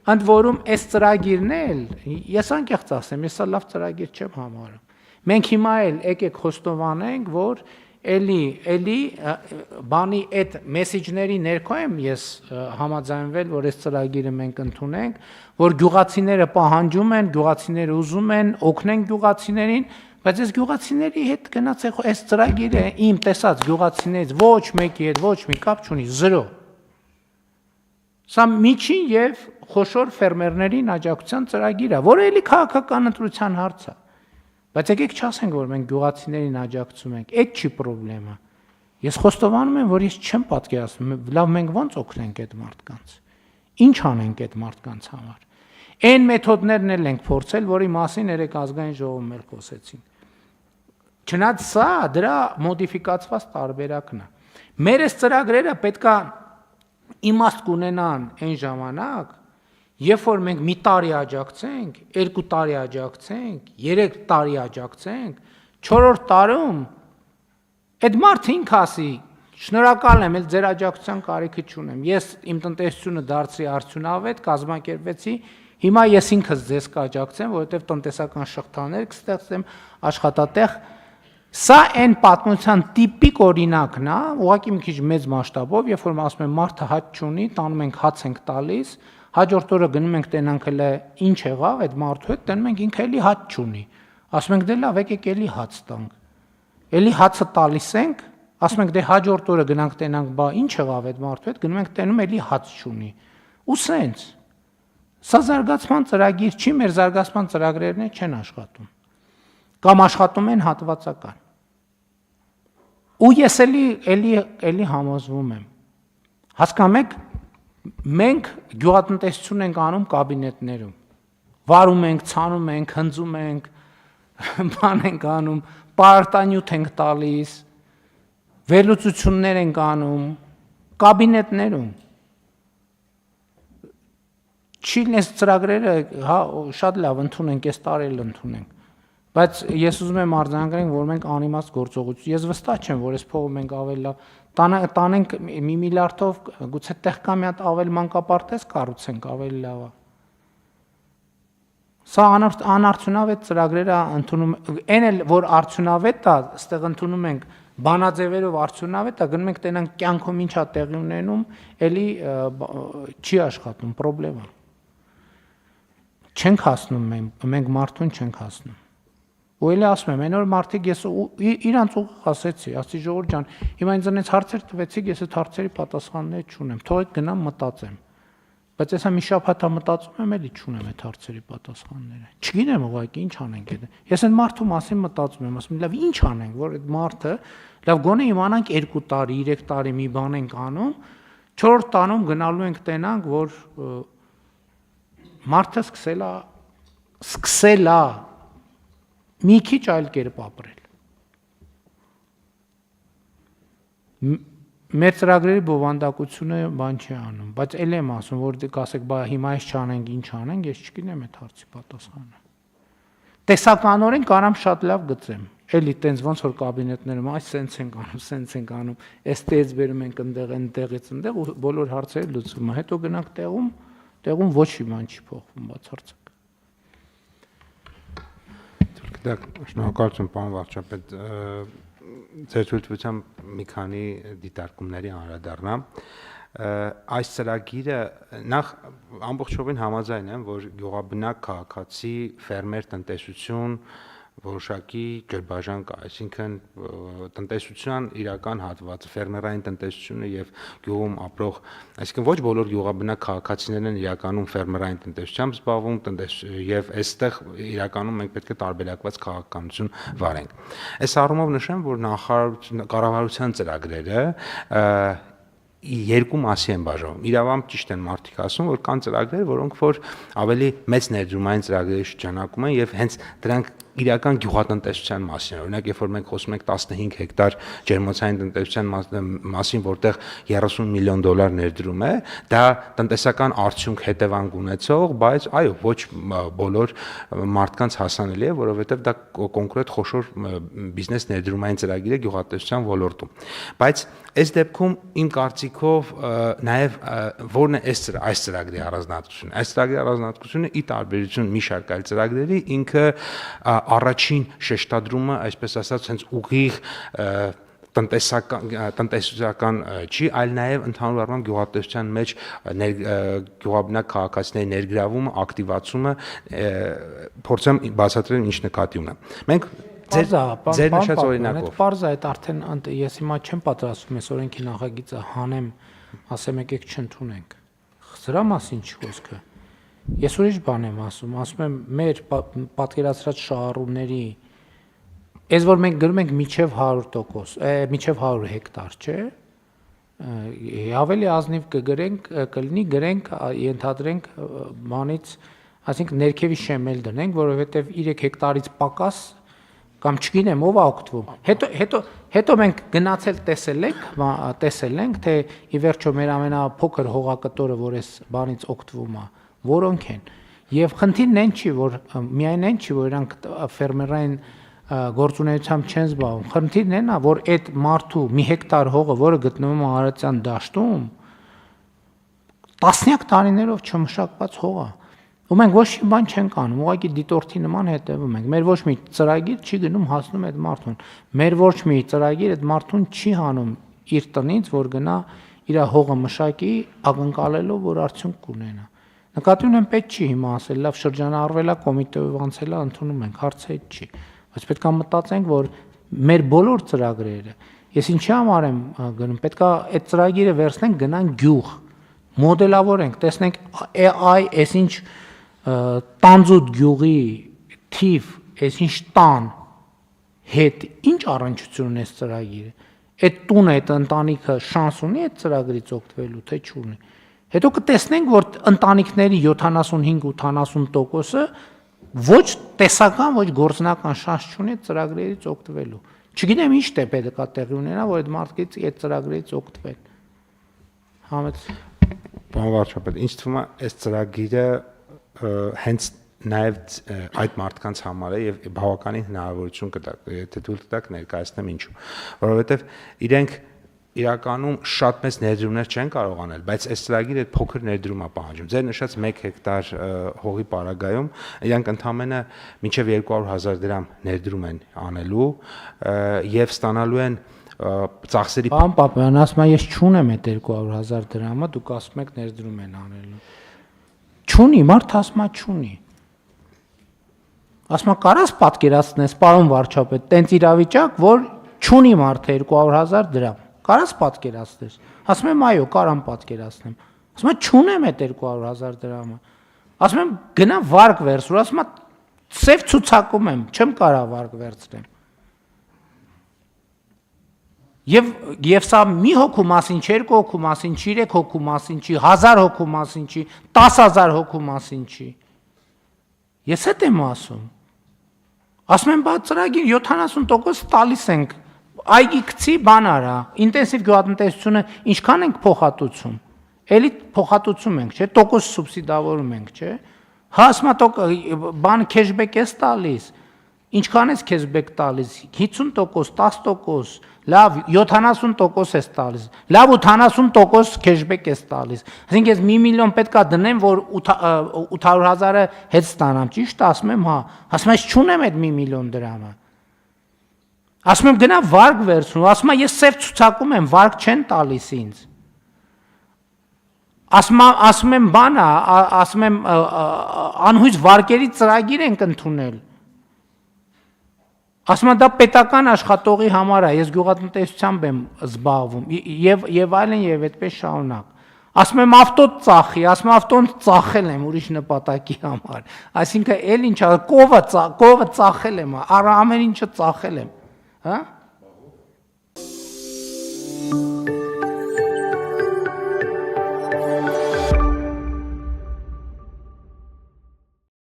Ընդ որում այս ծրագիրն էլ ես անկեղծ ասեմ, ես լավ ծրագիր չեմ համարում։ Մենք հիմա էլ եկեք խոստովանենք, որ էլի բանի այդ մեսեջների ներքո եմ ես համաձայնվել, որ այս ծրագիրը մենք ընդունենք, որ գյուղացիները պահանջում են, գյուղացիները ուզում են, օգնեն գյուղացիներին, բայց այս գյուղացիների հետ գնաց այս ծրագիրը իմ տեսած գյուղացիներից ոչ մեկի հետ ոչ մի կապ չունի, 0։ Սա միջին եւ խոշոր ֆերմերներին աջակցության ծրագիր է, որը էլի քաղաքական ընտրության հարց է։ Բայց եկեք չասենք, որ մենք գյուղացիներին աջակցում ենք, այդ չի խնդրեմը։ Ես խոստովանում եմ, որ ես չեմ պատկերացնում, լավ մենք ո՞նց օգնենք այդ մարդկանց։ Ինչ անենք այդ մարդկանց համար։ Այն մեթոդներն էլ ենք փորձել, որի մասին երեք ազգային ժողովում էլ խոսեցին։ Չնայած սա դրա մոդիֆիկացված տարբերակն է։ Մեր այս ծրագրերը պետքա իմաստ կունենան այն ժամանակ, երբ որ մենք մի տարի աջակցենք, 2 տարի աջակցենք, 3 տարի աջակցենք, 4-րդ տարում այդ մարդը ինքը ասի, շնորհակալ եմ, ձեր աջակցության կարիքը չունեմ։ Ես իմ տնտեսությունը դարձրի արդյունավետ, կազմակերպեցի, հիմա ես ինքս ձեզ կաջակցեմ, որովհետև տնտեսական շղթաներ կստեղծեմ, աշխատատեղ։ Սա այն պատմության տիպիկ օրինակն է, ուղղակի մի քիչ մեծ մասշտաբով, երբ որ ասում եմ մարդը հաց չունի, տանում ենք հաց ենք տալիս, հաջորդ օրը գնում ենք տենանք էլ ինչ եղավ այդ մարդու հետ, տենում ենք ինքը էլի հաց չունի։ Ասում ենք դե լավ, եկեք էլի հաց տանք։ Էլի հացը տալիս ենք, ասում ենք դե հաջորդ օրը գնանք տենանք, բա ինչ եղավ այդ մարդու հետ, գնում ենք տենում էլի հաց չունի։ Ու սենց։ Սա զարգացման ծրագիր չի, մեր զարգացման ծրագրերն չեն աշխատում։ Կամ աշխատում են հատվածական։ Ու ես էլի համոզվում եմ։ Հասկանում եք, մենք գյուղատնտեսություն ենք անում կաբինետներում։ Վարում ենք, ցանում ենք, հնձում ենք, բան ենք անում, պարտանյութ ենք տալիս, վերլուծություններ ենք անում կաբինետներում։ Չիլնես ծրագրերը շատ լավ ընդունենք, այս տարի էլ ընդունենք։ Բայց ես ուզում եմ արձանագրենք, որ մենք անիմաստ գործողություն, ես վստահ չեմ, որ այս փողը մենք ավելի լավ տանենք 1 միլիարդով, գուցե տեղ կա մի հատ ավելի մանկապարտեզ կառուցենք, ավելի լավ է։ Սա անարդյունավետ ծրագրերը ընդունում, այն էլ որ արդյունավետ է, այստեղ ընդունում ենք բանաձևերով արդյունավետ է, գնում ենք տենանք կյանքում ինչա տեղի ունենում, էլի չի աշխատում, պրոբլեմ է։ Չենք հասնում մենք մարդուն չենք հասնում։ Ու էլի ասում եմ, այն որ մարդիկ ես իրանց ուղիղ ասեցի, ասի Ժողովուրդ ջան, հիմա ինձ այնց հարցեր տվեցիք, ես այդ հարցերի պատասխաններ չունեմ, թողեք գնամ մտածեմ։ Բայց ես մի շաբաթ մտածում եմ, էլի չունեմ այդ հարցերի պատասխանները։ Չգիտեմ ուղղակի ինչ անենք այդ։ Ես այդ մարդու մասին մտածում եմ, ասում եմ, լավ ինչ անենք, որ այդ մարդը, լավ գոնե իմանանք 2 տարի, 3 տարի մի բան ենք անում, 4-րդ տանում գնալու ենք տենանք, որ մարդը սկսել է մի քիչ այլ կերպ ապրել։ Մեր ծրագրերի բովանդակությունը բան չի անում, բայց էլ եմ ասում, որ կասեք, բա հիմա այս չանենք, ինչ անենք, ես չգիտեմ այդ հարցի պատասխանը։ Տեսականորեն կարամ շատ լավ գծեմ, էլի տենց ոնց որ կաբինետներում, այս սենց ենք անում, սենց ենք անում, այստեղից բերում ենք ընդեղից ընդեղ ու բոլոր հարցերը լուծվում է, հետո գնանք տեղում ոչ մի բան չի փոխվում, բացարձակ։ Շնորհակալություն, պարոն վարչապետ, ձեր ցույցությամբ մի քանի դիտարկումների անդրադառնամ։ Այս ծրագիրը նախ ամբողջովին համաձայն եմ, որ գյուղաբնակ քաղաքացի ֆերմեր տնտեսություն որոշակի ջրբաժան կա, այսինքն տնտեսության իրական հատվածը, ֆերմերային տնտեսությունը եւ գյուղում ապրող, այսինքն ոչ բոլոր գյուղաբնակ քաղաքացիներն են իրականում ֆերմերային տնտեսությամբ զբաղվում, եւ այստեղ իրականում մենք պետք է տարբերակված քաղաքականություն վարենք։ Այս առումով նշեմ, որ կառավարության ծրագրերը երկու մասի են բաժանվում։ Իրավամբ ճիշտ են մարդիկ ասում, որ կան ծրագրեր, որոնք որ ավելի մեծ ներդրումային ծրագրերի շրջանակում են եւ հենց դրանք իրական գյուղատնտեսության մասին, օրինակ երբ որ մենք խոսում ենք 15 հեկտար ջերմոցային տնտեսության մասին, որտեղ 30 միլիոն դոլար ներդրում է, դա տնտեսական արդյունք հետևանք ունեցող, բայց այո, ոչ բոլոր մարդկանց հասանելի է, որովհետև դա կոնկրետ խոշոր բիզնես ներդրումային ծրագիր է գյուղատնտեսության ոլորտում։ Բայց այս դեպքում իմ կարծիքով նաև որն է այս ծրագրի առանձնահատկությունը։ Այս ծրագրի առանձնահատկությունը ի տարբերություն մի շարք այլ ծրագրերի ինքը առաջին շեշտադրումը, այսպես ասած, հենց ուղիղ տնտեսական չի, այլ նաև ընդհանուր առմամբ գյուղատնտեսության մեջ գյուղաբնակ քաղաքացիների ներգրավումը, ակտիվացումը փորձեմ բացատրել ինչ նկատի ունեմ։ Մենք ձեր նշած օրինակով։ Պարզ է, այդ արդեն ես հիմա չեմ պատրաստվում այս օրենքի նախագիծը հանեմ, ասեմ եկեք չընդունենք։ Սրա մասին չի խոսքը։ Ես ուրիշ բան եմ ասում եմ մեր պատկերացրած շահառուների այս որ մենք գրում ենք միջև 100%, միջև 100 հեկտար, չէ՞։ Ավելի ազնիվ կլինի գրենք, ենթադրենք բանից, այսինքն ներքևի շեմել դնենք, որովհետև 3 հեկտարից պակաս կամ չգիտեմ ով է օգտվում։ Հետո մենք գնացել տեսել ենք, թե ի վերջո մեր ամենափոքր հողակտորը, որ այս բանից օգտվում է, որոնք են։ Եվ խնդիրն այն չի, որ միայն այն չի, որ իրանք ֆերմերային գործունեությամբ չեն զբաղվում։ Խնդիրն այն է, որ այդ մարդու մի հեկտար հողը, որը գտնվում է Արարատյան դաշտում, տասնյակ տարիներով չմշակված հող է։ Ու մենք ոչ մի բան չենք անում, ուղղակի դիտորդի նման հետևում ենք։ Մեր ոչ մի ծրագիր չի գնում հասնում այդ մարդուն։ Մեր ոչ մի ծրագիր այդ մարդուն չի հանում իր տնից, որ գնա իր հողը մշակի, ակնկալելով, որ արդյունք կունենա։ Նկատի ունեմ պետք չի հիմա ասել, լավ շրջանառվել է, կոմիտեով անցել է, ընդունում ենք, հարցը այդ չի։ Բայց պետք է մտածենք, որ մեր բոլոր ծրագրերը, ես ինչի համար եմ գնում, պետք է այդ ծրագիրը վերցնենք, գնանք գյուղ, մոդելավորենք, տեսնենք այսինչ տանձուտ գյուղի թիվ, այսինչ տան հետ ինչ առնչություն ունի այս ծրագիրը։ Այդ տունը, այդ ընտանիքը շանս ունի այդ ծրագրից օգտվելու, թե չունի։ Հետո կտեսնենք, որ ընտանիքների 75-80%-ը ոչ տեսական, ոչ գործնական շանս չունի այդ ծրագրերից օգտվելու։ Չգիտեմ ինչ պետք է տեղի ունենա, որ այդ մարդիկ այդ ծրագրերից օգտվեն։ Համեց։ Պարոն վարչապետ, ինձ թվում է այս ծրագիրը հենց նաև այդ մարդկանց համար է եւ բավականին հնարավորություն կտա, եթե դուք տակ ներկայացնեմ ինչու, որովհետեւ իրենք իրականում շատ մեծ ներդրումներ չեն կարող անել, բայց այս ծրագիրը այդ փոքր ներդրում է պահանջում։ Ձեր նշած 1 հեկտար հողի պարագայում իրանք ընդամենը մինչև 200,000 դրամ ներդրում են անելու եւ ստանալու են ծախսերի։ Պարոն Պապյան, ասում եմ ես չունեմ այդ 200,000 դրամը, դուք ասում եք ներդրում են անելու։ Չունի, մարդ ասում է չունի։ Ասում եմ կարաս պատկերացնես, պարոն վարչապետ, տենց իրավիճակ, որ չունի մարդը 200,000 դրամ։ Կարաս պատկերացնես։ Ասում եմ այո, կարամ պատկերացնեմ։ Ասում եմ չունեմ այդ 200,000 դրամը։ Ասում եմ գնա վարկ վերցրու, ասում եմ սև ցուցակում եմ, չեմ կարող վարկ վերցնեմ։ Եվ սա մի հոգու մասին, 2 հոգու մասին, 3 հոգու մասին չի, 1000 հոգու մասին չի, 10,000 հոգու մասին չի։ Ես հետ եմ ասում։ Ասում եմ, բա ծրագիր 70% տալիս ենք, այգի գցի բան արա, ինտենսիվ գյուղատնտեսությունը ինչքան ենք փոխհատուցում։ Էլի փոխհատուցում ենք, չէ՞, տոկոս սուբսիդավորում ենք, չէ՞։ Հա ասում եմ, բան քեշբեք ես տալիս։ Ինչքան ես քեշբեք տալիս, 50%, 10%, լավ 70% ես տալիս, լավ 80% քեշբեք ես տալիս։ Այսինքն ես 1 միլիոն պետք է դնեմ, որ 800,000-ը հետ ստանամ, ճիշտ ասում եմ, հա։ Ասում եմ, ես չունեմ այդ 1 միլիոն դրամը։ Ասում եմ, գնա վարկ վերցնու, ասում եմ, ես սև ցուցակում եմ, վարկ չեն տալիս ինձ։ Ասում եմ, բան է, ասում եմ, անհույս վարկերի ծրագիր ենք ընդունել։ Ասում եմ, դա պետական աշխատողի համար է, ես գյուղատնտեսությամբ եմ զբաղվում եւ այլն եւ այդպես շարունակ։ Ասում եմ ավտո ծախի, ասում եմ ավտոն ծախել եմ ուրիշ նպատակի համար։ Այսինքն էլ ինչա կովը ծախել եմ, ամեն ինչը ծախել եմ, հա։